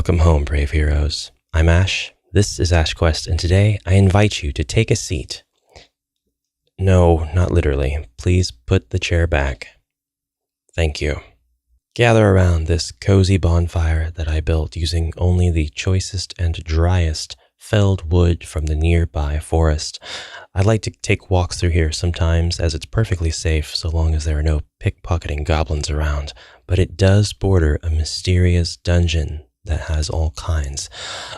Welcome home, brave heroes. I'm Ash, this is HeroQuest, and today I invite you to take a seat. No, not literally. Please put the chair back. Thank you. Gather around this cozy bonfire that I built using only the choicest and driest felled wood from the nearby forest. I like to take walks through here sometimes as it's perfectly safe so long as there are no pickpocketing goblins around, but it does border a mysterious dungeon that has all kinds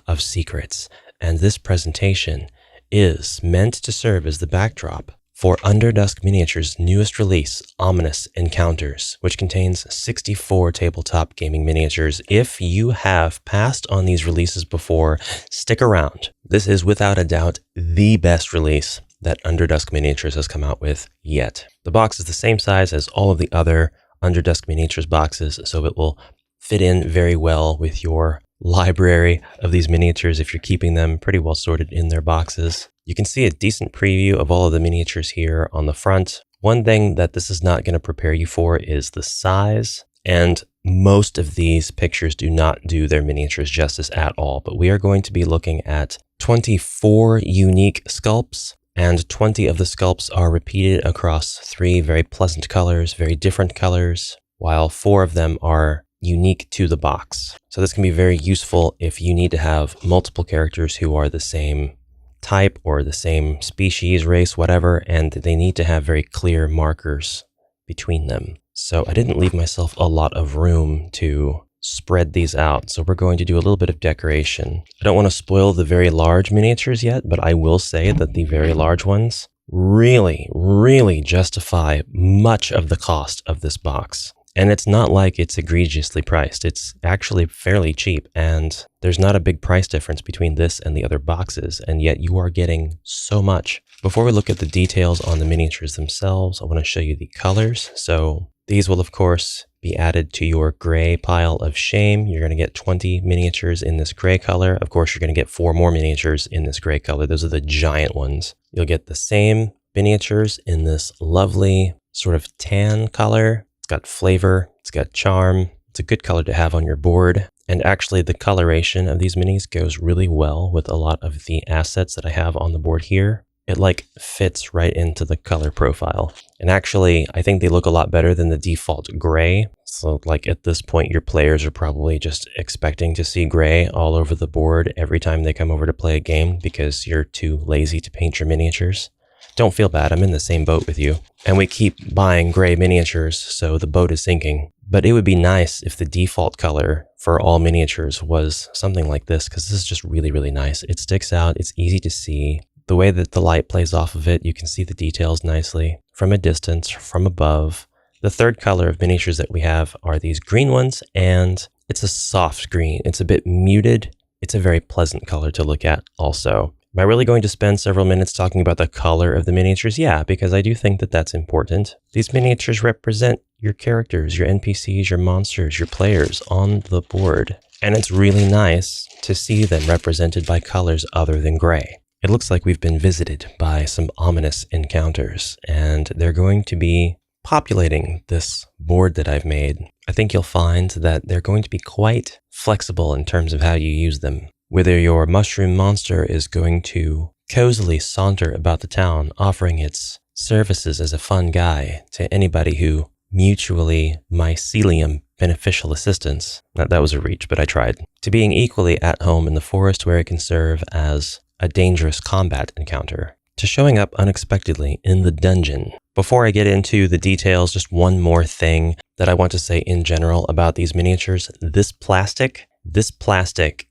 of secrets, and this presentation is meant to serve as the backdrop for Underdusk Miniatures' newest release, Ominous Encounters, which contains 64 tabletop gaming miniatures. If you have passed on these releases before, stick around. This is without a doubt the best release that Underdusk Miniatures has come out with yet. The box is the same size as all of the other Underdusk Miniatures boxes, so it will fit in very well with your library of these miniatures if you're keeping them pretty well sorted in their boxes. You can see a decent preview of all of the miniatures here on the front. One thing that this is not going to prepare you for is the size, and most of these pictures do not do their miniatures justice at all, but we are going to be looking at 24 unique sculpts, and 20 of the sculpts are repeated across 3 very pleasant colors, very different colors, while 4 of them are unique to the box. So this can be very useful if you need to have multiple characters who are the same type or the same species, race, whatever, and they need to have very clear markers between them. So I didn't leave myself a lot of room to spread these out, so we're going to do a little bit of decoration. I don't want to spoil the very large miniatures yet, but I will say that the very large ones really justify much of the cost of this box. And it's not like it's egregiously priced. It's actually fairly cheap, and there's not a big price difference between this and the other boxes, and yet you are getting so much. Before we look at the details on the miniatures themselves, I want to show you the colors. So these will, of course, be added to your gray pile of shame. You're going to get 20 miniatures in this gray color. Of course, you're going to get 4 more miniatures in this gray color. Those are the giant ones. You'll get the same miniatures in this lovely sort of tan color. Got flavor, it's got charm, it's a good color to have on your board. And actually the coloration of these minis goes really well with a lot of the assets that I have on the board here. It like fits right into the color profile. And actually, I think they look a lot better than the default gray. So like at this point, your players are probably just expecting to see gray all over the board every time they come over to play a game because you're too lazy to paint your miniatures. Don't feel bad, I'm in the same boat with you. And we keep buying gray miniatures, so the boat is sinking. But it would be nice if the default color for all miniatures was something like this, because this is just really nice. It sticks out, it's easy to see. The way that the light plays off of it, you can see the details nicely from a distance, from above. The third color of miniatures that we have are these green ones, and it's a soft green. It's a bit muted. It's a very pleasant color to look at also. Am I really going to spend several minutes talking about the color of the miniatures? Yeah, because I do think that that's important. These miniatures represent your characters, your NPCs, your monsters, your players on the board. And it's really nice to see them represented by colors other than gray. It looks like we've been visited by some ominous encounters, and they're going to be populating this board that I've made. I think you'll find that they're going to be quite flexible in terms of how you use them. Whether your mushroom monster is going to cozily saunter about the town, offering its services as a fun guy to anybody who mutually mycelium beneficial assistance. That was a reach, but I tried. To being equally at home in the forest where it can serve as a dangerous combat encounter. To showing up unexpectedly in the dungeon. Before I get into the details, just one more thing that I want to say in general about these miniatures. This plastic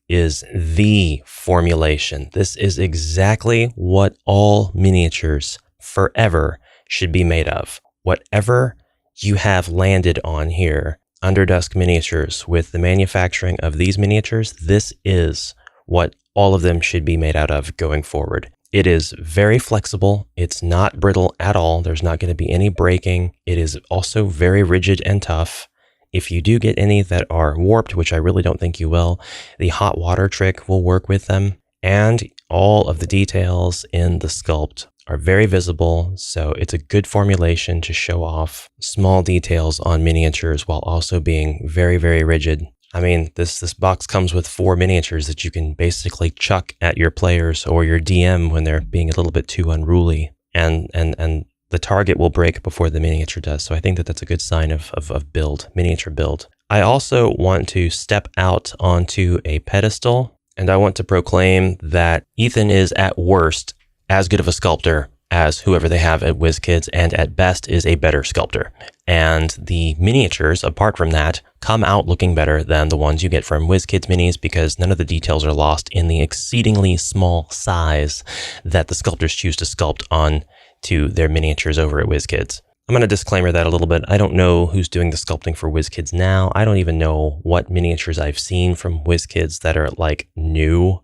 is the formulation. This is exactly what all miniatures forever should be made of. Whatever you have landed on here, Underdusk Miniatures, with the manufacturing of these miniatures, this is what all of them should be made out of going forward. It is very flexible. It's not brittle at all. There's not going to be any breaking. It is also very rigid and tough. If you do get any that are warped, which I really don't think you will, the hot water trick will work with them. And all of the details in the sculpt are very visible, so it's a good formulation to show off small details on miniatures while also being very, very rigid. I mean, this box comes with 4 miniatures that you can basically chuck at your players or your DM when they're being a little bit too unruly, and the target will break before the miniature does. So I think that that's a good sign of build, miniature build. I also want to step out onto a pedestal, and I want to proclaim that Ethan is at worst as good of a sculptor as whoever they have at WizKids, and at best is a better sculptor. And the miniatures, apart from that, come out looking better than the ones you get from WizKids minis, because none of the details are lost in the exceedingly small size that the sculptors choose to sculpt on to their miniatures over at WizKids. I'm going to disclaimer that a little bit. I don't know who's doing the sculpting for WizKids now. I don't even know what miniatures I've seen from WizKids that are like new.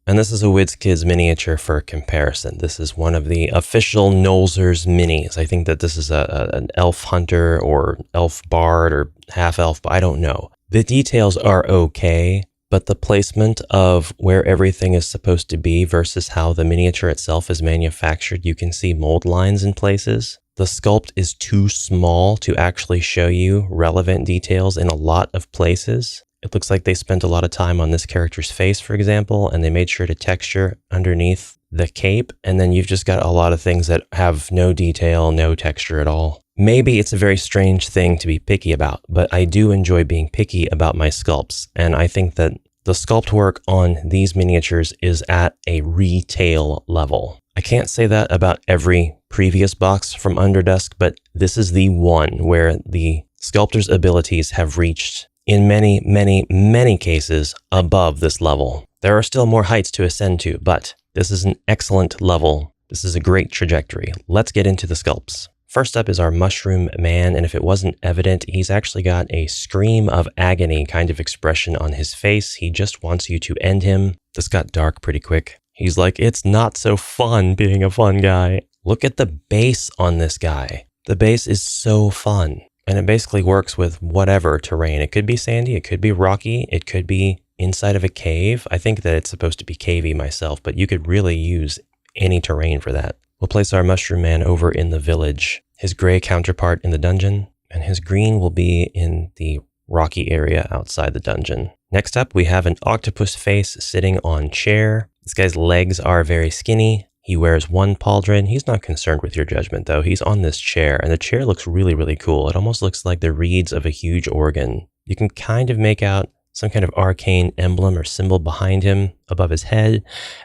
And this is a WizKids miniature for comparison. This is one of the official Nolzur's minis. I think that this is an elf hunter or elf bard or half elf, but I don't know. The details are okay, but the placement of where everything is supposed to be versus how the miniature itself is manufactured, you can see mold lines in places. The sculpt is too small to actually show you relevant details in a lot of places. It looks like they spent a lot of time on this character's face, for example, and they made sure to texture underneath the cape, and then you've just got a lot of things that have no detail, no texture at all. Maybe it's a very strange thing to be picky about, but I do enjoy being picky about my sculpts, and I think that the sculpt work on these miniatures is at a retail level. I can't say that about every previous box from Underdusk, but this is the one where the sculptor's abilities have reached, in many, many, many cases, above this level. There are still more heights to ascend to, but this is an excellent level. This is a great trajectory. Let's get into the sculpts. First up is our mushroom man, and if it wasn't evident, he's actually got a scream of agony kind of expression on his face. He just wants you to end him. This got dark pretty quick. He's like, it's not so fun being a fun guy. Look at the base on this guy. The base is so fun. And it basically works with whatever terrain. It could be sandy, it could be rocky, it could be inside of a cave. I think that it's supposed to be cavey myself, but you could really use any terrain for that. We'll place our mushroom man over in the village, his gray counterpart in the dungeon, and his green will be in the rocky area outside the dungeon. Next up, we have an octopus face sitting on chair. This guy's legs are very skinny. He wears one pauldron. He's not concerned with your judgment, though. He's on this chair, and the chair looks really, really cool. It almost looks like the reeds of a huge organ. You can kind of make out some kind of arcane emblem or symbol behind him above his head,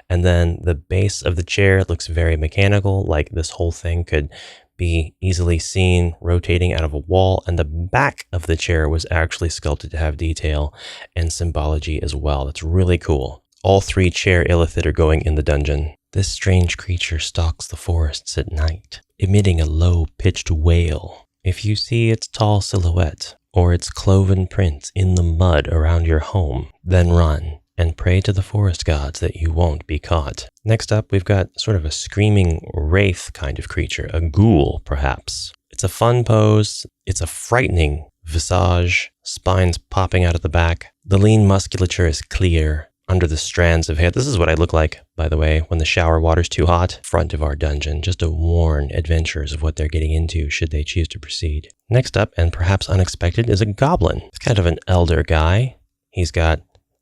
and then the base of the chair looks very mechanical, like this whole thing could be easily seen rotating out of a wall, and the back of the chair was actually sculpted to have detail and symbology as well. That's really cool. All 3 chair illithid are going in the dungeon. This strange creature stalks the forests at night, emitting a low-pitched wail. If you see its tall silhouette or its cloven prints in the mud around your home, then run and pray to the forest gods that you won't be caught. Next up, we've got sort of a screaming wraith kind of creature, a ghoul, perhaps. It's a fun pose. It's a frightening visage, spines popping out of the back. The lean musculature is clear under the strands of hair. This is what I look like, by the way, when the shower water's too hot. Front of our dungeon, just to warn adventurers of what they're getting into should they choose to proceed. Next up, and perhaps unexpected, is a goblin. It's kind of an elder guy. He's got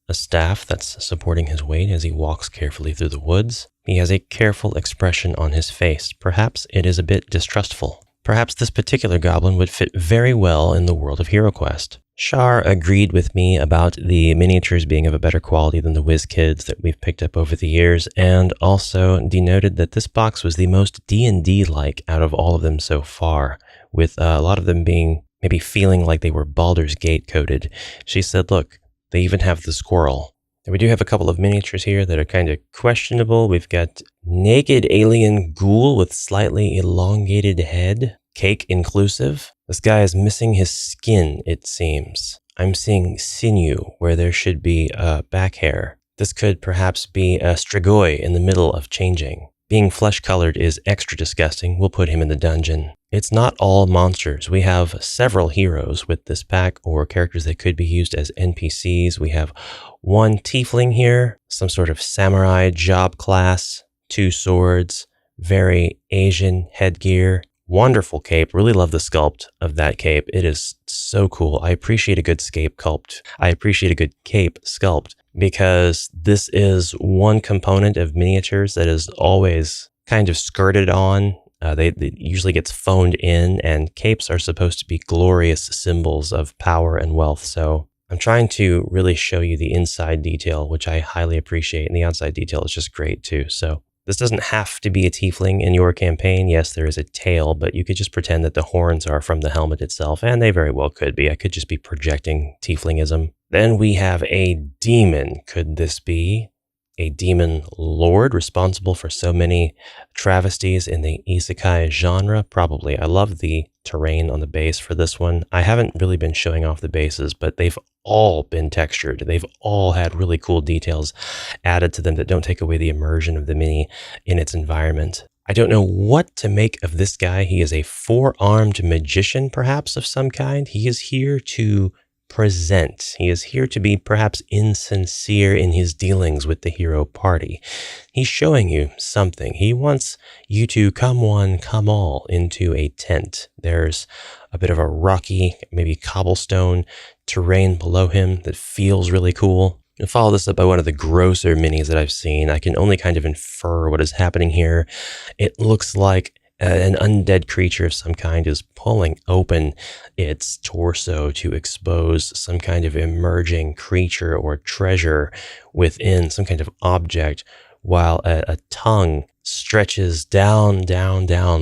a staff that's supporting his weight as he walks carefully through the woods. He has a careful expression on his face. Perhaps it is a bit distrustful. Perhaps this particular goblin would fit very well in the world of HeroQuest. Shar agreed with me about the miniatures being of a better quality than the WizKids that we've picked up over the years, and also denoted that this box was the most D&D-like out of all of them so far, with a lot of them being maybe feeling like they were Baldur's Gate coded. She said, look, they even have the squirrel. And we do have a couple of miniatures here that are kind of questionable. We've got naked alien ghoul with slightly elongated head, cake inclusive. This guy is missing his skin, it seems. I'm seeing sinew where there should be back hair. This could perhaps be a strigoi in the middle of changing. Being flesh-colored is extra disgusting. We'll put him in the dungeon. It's not all monsters. We have several heroes with this pack, or characters that could be used as NPCs. We have one tiefling here, some sort of samurai job class, 2 swords, very Asian headgear. Wonderful cape. Really love the sculpt of that cape. It is so cool. I appreciate a good cape sculpt. I appreciate a good cape sculpt because this is one component of miniatures that is always kind of skirted on. They usually gets phoned in, and capes are supposed to be glorious symbols of power and wealth. So I'm trying to really show you the inside detail, which I highly appreciate, and the outside detail is just great too. So this doesn't have to be a tiefling in your campaign. Yes, there is a tail, but you could just pretend that the horns are from the helmet itself, and they very well could be. I could just be projecting tieflingism. Then we have a demon. Could this be a demon lord responsible for so many travesties in the isekai genre? Probably. I love the terrain on the base for this one. I haven't really been showing off the bases, but they've all been textured. They've all had really cool details added to them that don't take away the immersion of the mini in its environment. I don't know what to make of this guy. He is a four-armed magician, perhaps, of some kind. He is here to present. He is here to be perhaps insincere in his dealings with the hero party. He's showing you something. He wants you to come one, come all into a tent. There's a bit of a rocky, maybe cobblestone terrain below him that feels really cool. And follow this up by one of the grosser minis that I've seen. I can only kind of infer what is happening here. It looks like an undead creature of some kind is pulling open its torso to expose some kind of emerging creature or treasure within some kind of object, while a tongue stretches down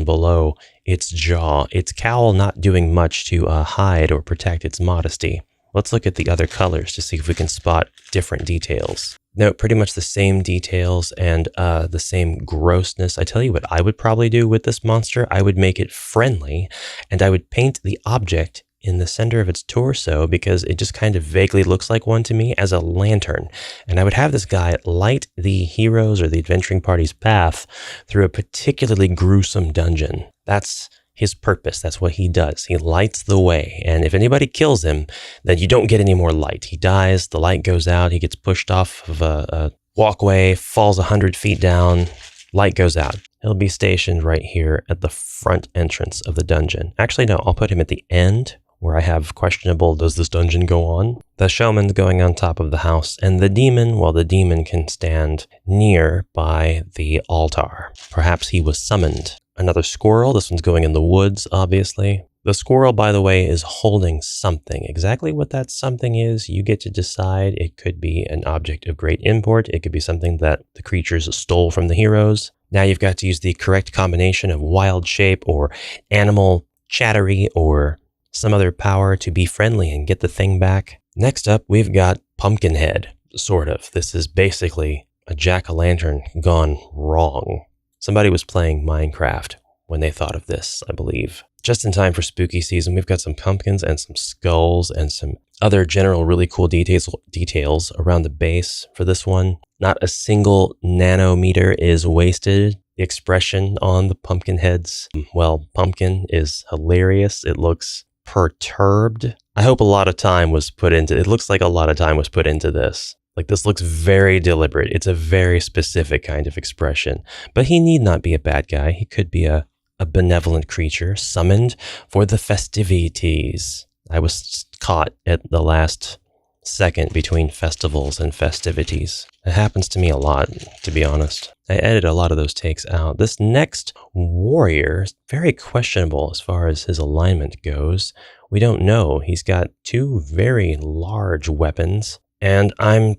below its jaw, its cowl not doing much to hide or protect its modesty. Let's look at the other colors to see if we can spot different details. No, pretty much the same details and the same grossness. I tell you what I would probably do with this monster. I would make it friendly, and I would paint the object in the center of its torso, because it just kind of vaguely looks like one to me, as a lantern. And I would have this guy light the heroes or the adventuring party's path through a particularly gruesome dungeon. That's his purpose. That's what he does. He lights the way. And if anybody kills him, then you don't get any more light. He dies, the light goes out, he gets pushed off of a walkway, falls 100 feet down, light goes out. He'll be stationed right here at the front entrance of the dungeon. Actually, no, I'll put him at the end, where I have questionable, does this dungeon go on? The showman's going on top of the house, and the demon, well, the demon can stand near by the altar. Perhaps he was summoned. Another squirrel. This one's going in the woods, obviously. The squirrel, by the way, is holding something. Exactly what that something is, you get to decide. It could be an object of great import. It could be something that the creatures stole from the heroes. Now you've got to use the correct combination of wild shape or animal chattery or some other power to be friendly and get the thing back. Next up, we've got Pumpkinhead, sort of. This is basically a jack-o'-lantern gone wrong. Somebody was playing Minecraft when they thought of this, I believe. Just in time for spooky season, we've got some pumpkins and some skulls and some other general really cool details around the base for this one. Not a single nanometer is wasted. The expression on the pumpkin heads, well, pumpkin is hilarious. It looks perturbed. I hope a lot of time was put into it. It looks like a lot of time was put into this. Like, this looks very deliberate. It's a very specific kind of expression. But he need not be a bad guy. He could be a benevolent creature summoned for the festivities. I was caught at the last second between festivals and festivities. It happens to me a lot, to be honest. I edit a lot of those takes out. This next warrior is very questionable as far as his alignment goes. We don't know. He's got two very large weapons. And I'm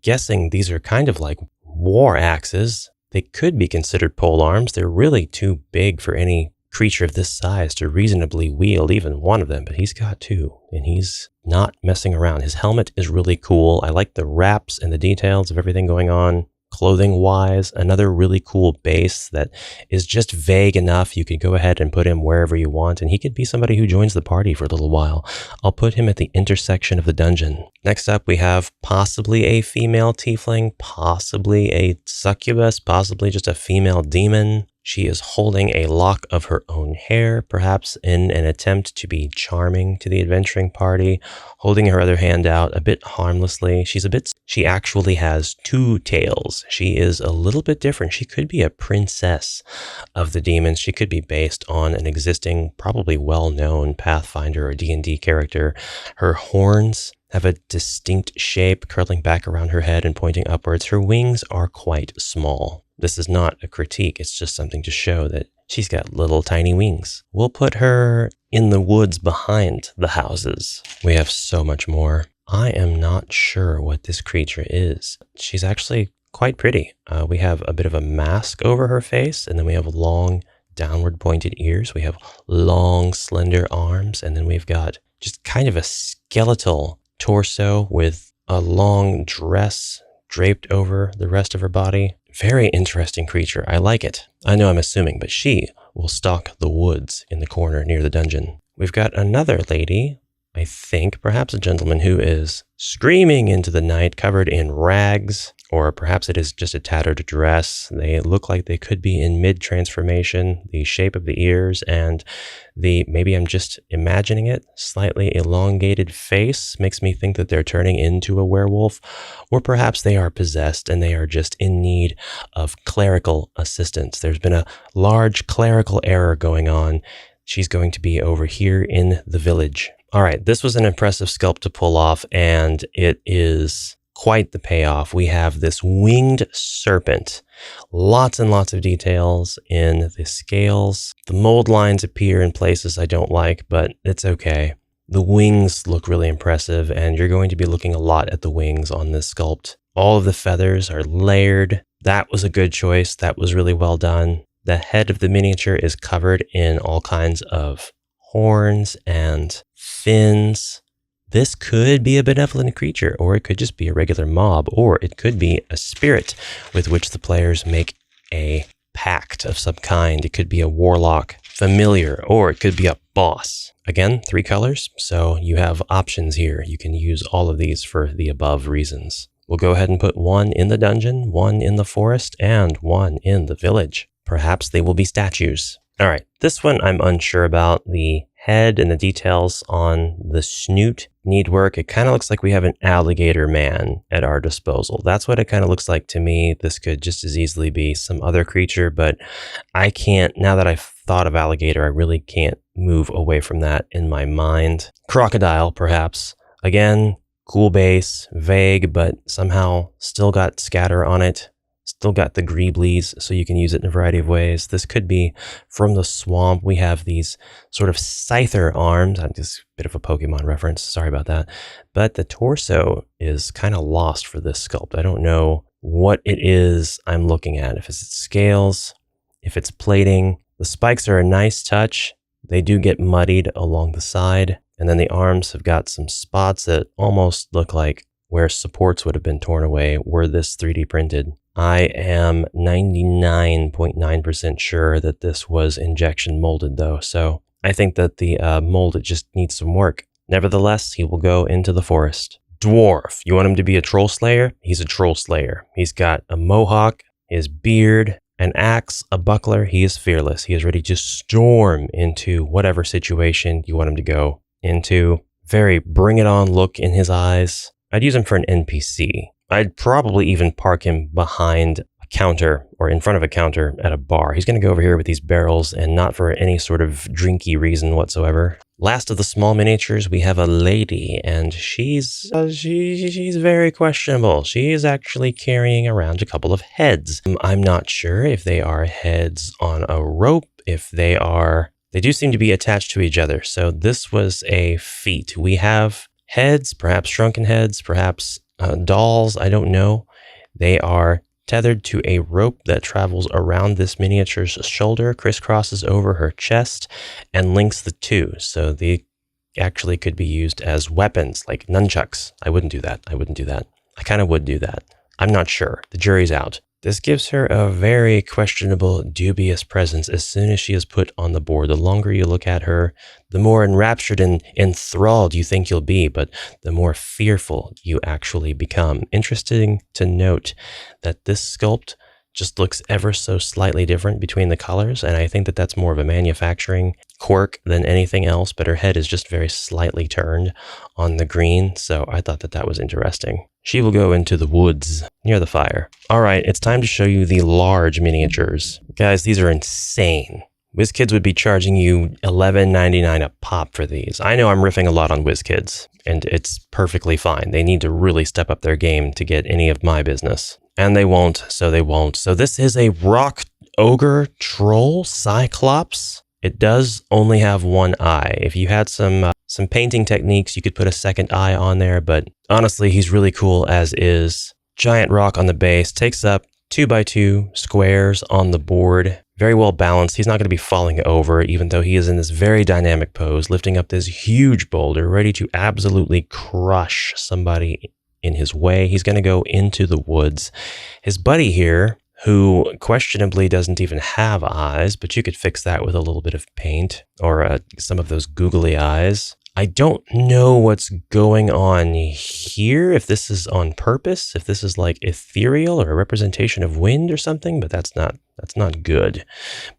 guessing these are kind of like war axes. They could be considered pole arms. They're really too big for any creature of this size to reasonably wield even one of them, but he's got two, and he's not messing around. His helmet is really cool. I like the wraps and the details of everything going on. Clothing-wise, another really cool base that is just vague enough. You could go ahead and put him wherever you want, and he could be somebody who joins the party for a little while. I'll put him at the intersection of the dungeon. Next up, we have possibly a female tiefling, possibly a succubus, possibly just a female demon. She is holding a lock of her own hair, perhaps in an attempt to be charming to the adventuring party, holding her other hand out a bit harmlessly. She actually has two tails. She is a little bit different. She could be a princess of the demons. She could be based on an existing, probably well-known Pathfinder or D&D character. Her horns have a distinct shape curling back around her head and pointing upwards. Her wings are quite small. This is not a critique, it's just something to show that she's got little tiny wings. We'll put her in the woods behind the houses. We have so much more. I am not sure what this creature is. She's actually quite pretty. We have a bit of a mask over her face, and then we have long downward pointed ears. We have long slender arms, and then we've got just kind of a skeletal torso with a long dress draped over the rest of her body. Very interesting creature. I like it. I know I'm assuming, but she will stalk the woods in the corner near the dungeon. We've got another lady, I think, perhaps a gentleman, who is screaming into the night covered in rags, or perhaps it is just a tattered dress. They look like they could be in mid-transformation. The shape of the ears and the, maybe I'm just imagining it, slightly elongated face makes me think that they're turning into a werewolf, or perhaps they are possessed and they are just in need of clerical assistance. There's been a large clerical error going on. She's going to be over here in the village. All right, this was an impressive sculpt to pull off, and it is quite the payoff. We have this winged serpent. Lots and lots of details in the scales. The mold lines appear in places I don't like, but it's okay. The wings look really impressive, and you're going to be looking a lot at the wings on this sculpt. All of the feathers are layered. That was a good choice. That was really well done. The head of the miniature is covered in all kinds of horns and fins. This could be a benevolent creature, or it could just be a regular mob, or it could be a spirit with which the players make a pact of some kind. It could be a warlock familiar, or it could be a boss. Again, 3 colors, so you have options here. You can use all of these for the above reasons. We'll go ahead and put 1 in the dungeon, 1 in the forest, and 1 in the village. Perhaps they will be statues. All right, this one I'm unsure about. The head and the details on the snoot need work. It kind of looks like we have an alligator man at our disposal. That's what it kind of looks like to me. This could just as easily be some other creature, but I can't, now that I've thought of alligator, I really can't move away from that in my mind. Crocodile, perhaps. Again, cool base, vague, but somehow still got scatter on it. Still got the greeblies, so you can use it in a variety of ways. This could be from the swamp. We have these sort of scyther arms. I'm just a bit of a Pokemon reference. Sorry about that. But the torso is kind of lost for this sculpt. I don't know what it is I'm looking at. If it's scales, if it's plating. The spikes are a nice touch. They do get muddied along the side. And then the arms have got some spots that almost look like where supports would have been torn away were this 3D printed. I am 99.9% sure that this was injection molded though, so I think that the mold just needs some work. Nevertheless, he will go into the forest. Dwarf. You want him to be a troll slayer? He's a troll slayer. He's got a mohawk, his beard, an axe, a buckler. He is fearless. He is ready to storm into whatever situation you want him to go into. Very bring it on look in his eyes. I'd use him for an NPC. I'd probably even park him behind a counter or in front of a counter at a bar. He's going to go over here with these barrels and not for any sort of drinky reason whatsoever. Last of the small miniatures, we have a lady, and she's very questionable. She is actually carrying around a couple of heads. I'm not sure if they are heads on a rope, if they do seem to be attached to each other. So this was a feat. We have heads, perhaps shrunken heads, perhaps dolls, I don't know. They are tethered to a rope that travels around this miniature's shoulder, crisscrosses over her chest, and links the two. So they actually could be used as weapons, like nunchucks. I wouldn't do that. I kind of would do that. I'm not sure. The jury's out. This gives her a very questionable, dubious presence as soon as she is put on the board. The longer you look at her, the more enraptured and enthralled you think you'll be, but the more fearful you actually become. Interesting to note that this sculpt just looks ever so slightly different between the colors, and I think that that's more of a manufacturing quirk than anything else, but her head is just very slightly turned on the green, so I thought that that was interesting. She will go into the woods near the fire. All right, it's time to show you the large miniatures. Guys, these are insane. WizKids would be charging you $11.99 a pop for these. I know I'm riffing a lot on WizKids, and it's perfectly fine. They need to really step up their game to get any of my business. And they won't, so they won't. So this is a rock ogre troll cyclops. It does only have one eye. If you had some painting techniques, you could put a second eye on there, but honestly, he's really cool as is. Giant rock on the base, takes up 2x2 squares on the board. Very well balanced. He's not going to be falling over, even though he is in this very dynamic pose, lifting up this huge boulder, ready to absolutely crush somebody in his way. He's going to go into the woods. His buddy here, who questionably doesn't even have eyes, but you could fix that with a little bit of paint or some of those googly eyes. I don't know what's going on here, if this is on purpose, if this is like ethereal or a representation of wind or something, but that's not good.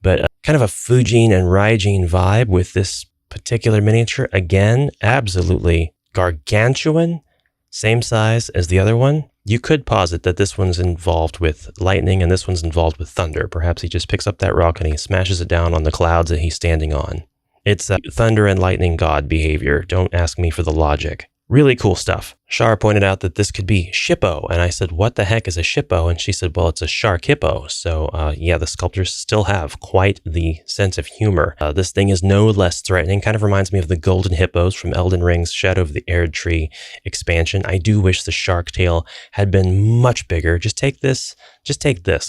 But kind of a Fujin and Raijin vibe with this particular miniature. Again, absolutely gargantuan, same size as the other one. You could posit that this one's involved with lightning and this one's involved with thunder. Perhaps he just picks up that rock and he smashes it down on the clouds that he's standing on. It's thunder and lightning god behavior. Don't ask me for the logic. Really cool stuff. Shar pointed out that this could be Shippo, and I said, what the heck is a Shippo? And she said, well, it's a shark hippo. So yeah, the sculptors still have quite the sense of humor. This thing is no less threatening. Kind of reminds me of the golden hippos from Elden Ring's Shadow of the Erdtree expansion. I do wish the shark tail had been much bigger. Just take this,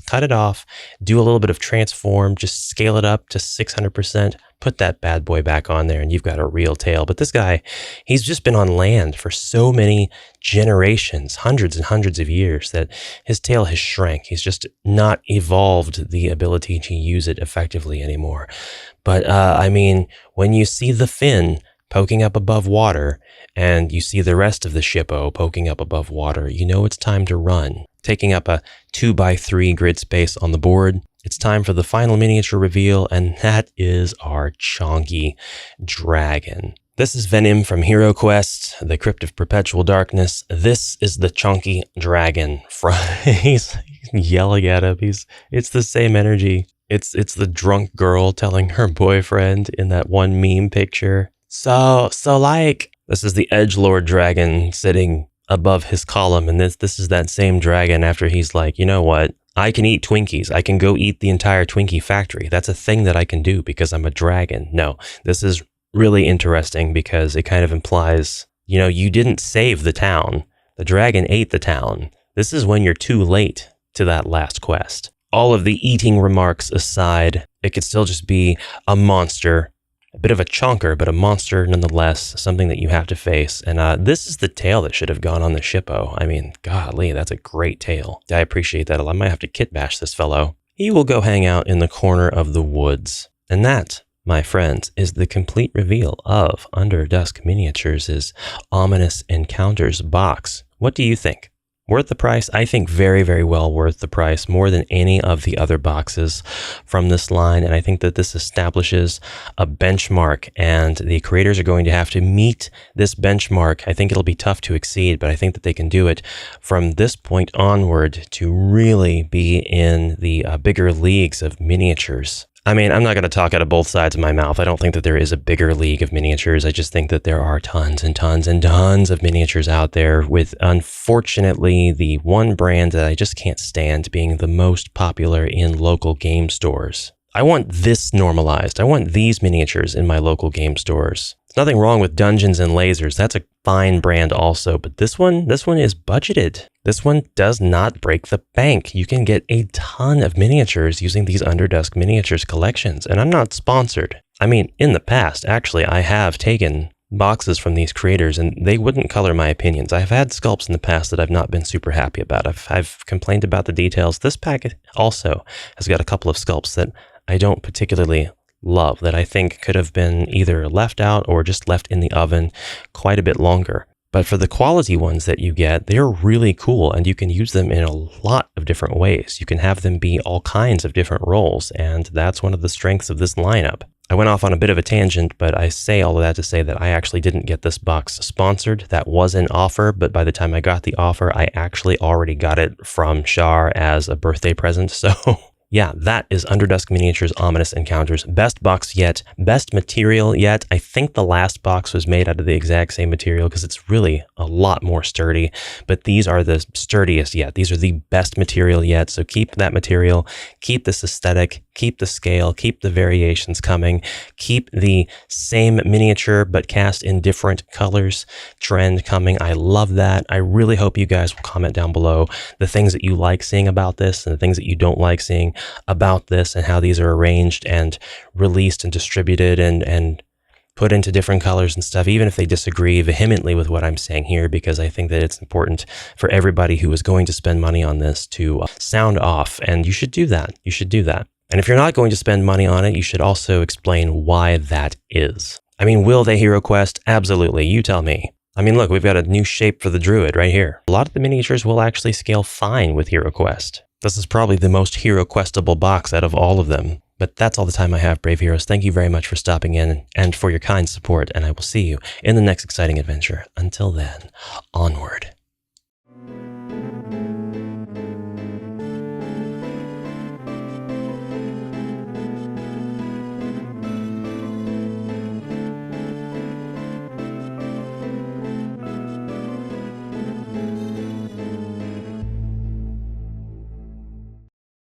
cut it off, do a little bit of transform, just scale it up to 600%. Put that bad boy back on there and you've got a real tail. But this guy, he's just been on land for so many generations, hundreds and hundreds of years, that his tail has shrank. He's just not evolved the ability to use it effectively anymore. But I mean, when you see the fin poking up above water and you see the rest of the Shippo poking up above water, you know it's time to run. Taking up a 2x3 grid space on the board, it's time for the final miniature reveal, and that is our chonky dragon. This is Venom from HeroQuest, the Crypt of Perpetual Darkness. This is the chonky dragon. He's yelling at him. It's the same energy. It's the drunk girl telling her boyfriend in that one meme picture. So like, this is the edgelord dragon sitting above his column, and this is that same dragon after he's like, you know what? I can eat Twinkies. I can go eat the entire Twinkie factory. That's a thing that I can do because I'm a dragon. No, this is really interesting because it kind of implies, you know, you didn't save the town. The dragon ate the town. This is when you're too late to that last quest. All of the eating remarks aside, it could still just be a monster. A bit of a chonker, but a monster nonetheless, something that you have to face. And this is the tail that should have gone on the Shippo. I mean, golly, that's a great tail. I appreciate that. I might have to kit bash this fellow. He will go hang out in the corner of the woods. And that, my friends, is the complete reveal of Underdusk Miniatures' Ominous Encounters box. What do you think? Worth the price? I think very, very well worth the price, more than any of the other boxes from this line. And I think that this establishes a benchmark, and the creators are going to have to meet this benchmark. I think it'll be tough to exceed, but I think that they can do it from this point onward to really be in the bigger leagues of miniatures. I mean, I'm not going to talk out of both sides of my mouth. I don't think that there is a bigger league of miniatures. I just think that there are tons and tons and tons of miniatures out there, with, unfortunately, the one brand that I just can't stand being the most popular in local game stores. I want this normalized. I want these miniatures in my local game stores. There's nothing wrong with Dungeons and Lasers. That's a fine brand also, but this one is budgeted. This one does not break the bank. You can get a ton of miniatures using these Underdusk Miniatures collections, and I'm not sponsored. I mean, in the past, actually, I have taken boxes from these creators and they wouldn't color my opinions. I've had sculpts in the past that I've not been super happy about. I've complained about the details. This packet also has got a couple of sculpts that I don't particularly love, that I think could have been either left out or just left in the oven quite a bit longer. But for the quality ones that you get, they're really cool, and you can use them in a lot of different ways. You can have them be all kinds of different roles, and that's one of the strengths of this lineup. I went off on a bit of a tangent, but I say all of that to say that I actually didn't get this box sponsored. That was an offer, but by the time I got the offer, I actually already got it from Shar as a birthday present, so... Yeah, that is Underdusk Miniatures Ominous Encounters. Best box yet, best material yet. I think the last box was made out of the exact same material because it's really a lot more sturdy, but these are the sturdiest yet. These are the best material yet, so keep that material, keep this aesthetic, keep the scale, keep the variations coming, keep the same miniature but cast in different colors trend coming. I love that. I really hope you guys will comment down below the things that you like seeing about this and the things that you don't like seeing about this, and how these are arranged and released and distributed and put into different colors and stuff, even if they disagree vehemently with what I'm saying here, because I think that it's important for everybody who is going to spend money on this to sound off, and you should do that. You should do that. And if you're not going to spend money on it, you should also explain why that is. I mean, will they HeroQuest? Absolutely. You tell me. I mean, look, we've got a new shape for the Druid right here. A lot of the miniatures will actually scale fine with HeroQuest. This is probably the most HeroQuestable box out of all of them. But that's all the time I have, Brave Heroes. Thank you very much for stopping in and for your kind support, and I will see you in the next exciting adventure. Until then, onward.